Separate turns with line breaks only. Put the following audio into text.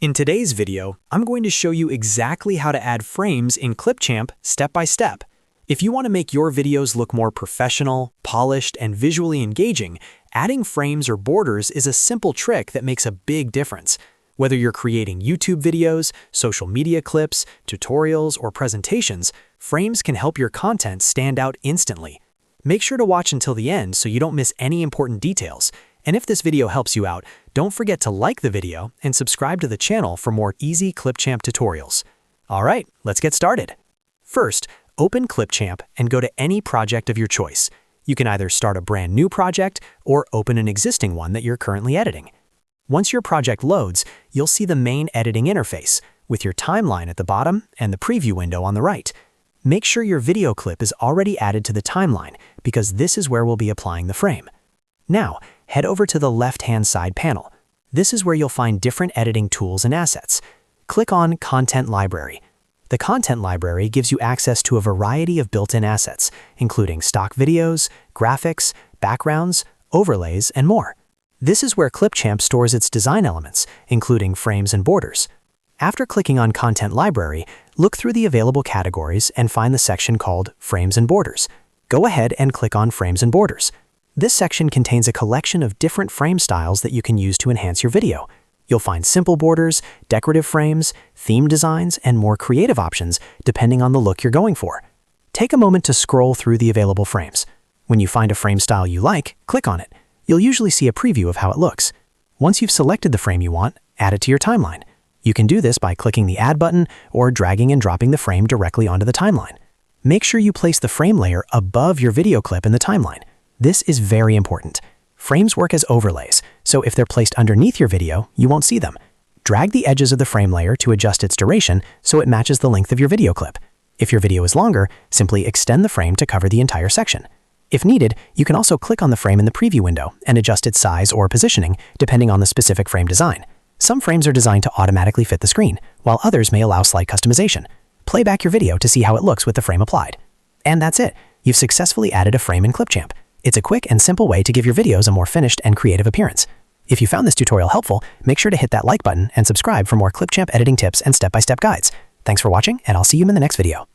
In today's video, I'm going to show you exactly how to add frames in Clipchamp step by step. If you want to make your videos look more professional, polished, and visually engaging, adding frames or borders is a simple trick that makes a big difference. Whether you're creating YouTube videos, social media clips, tutorials, or presentations, frames can help your content stand out instantly. Make sure to watch until the end so you don't miss any important details. And if this video helps you out, don't forget to like the video and subscribe to the channel for more easy Clipchamp tutorials. Alright, let's get started. First, open Clipchamp and go to any project of your choice. You can either start a brand new project or open an existing one that you're currently editing. Once your project loads, you'll see the main editing interface, with your timeline at the bottom and the preview window on the right. Make sure your video clip is already added to the timeline, because this is where we'll be applying the frame. Now, head over to the left-hand side panel. This is where you'll find different editing tools and assets. Click on Content Library. The Content Library gives you access to a variety of built-in assets, including stock videos, graphics, backgrounds, overlays, and more. This is where Clipchamp stores its design elements, including frames and borders. After clicking on Content Library, look through the available categories and find the section called Frames and Borders. Go ahead and click on Frames and Borders. This section contains a collection of different frame styles that you can use to enhance your video. You'll find simple borders, decorative frames, theme designs, and more creative options depending on the look you're going for. Take a moment to scroll through the available frames. When you find a frame style you like, click on it. You'll usually see a preview of how it looks. Once you've selected the frame you want, add it to your timeline. You can do this by clicking the Add button or dragging and dropping the frame directly onto the timeline. Make sure you place the frame layer above your video clip in the timeline. This is very important. Frames work as overlays, so if they're placed underneath your video, you won't see them. Drag the edges of the frame layer to adjust its duration so it matches the length of your video clip. If your video is longer, simply extend the frame to cover the entire section. If needed, you can also click on the frame in the preview window and adjust its size or positioning depending on the specific frame design. Some frames are designed to automatically fit the screen, while others may allow slight customization. Play back your video to see how it looks with the frame applied. And that's it. You've successfully added a frame in Clipchamp. It's a quick and simple way to give your videos a more finished and creative appearance. If you found this tutorial helpful, make sure to hit that like button and subscribe for more Clipchamp editing tips and step-by-step guides. Thanks for watching, and I'll see you in the next video.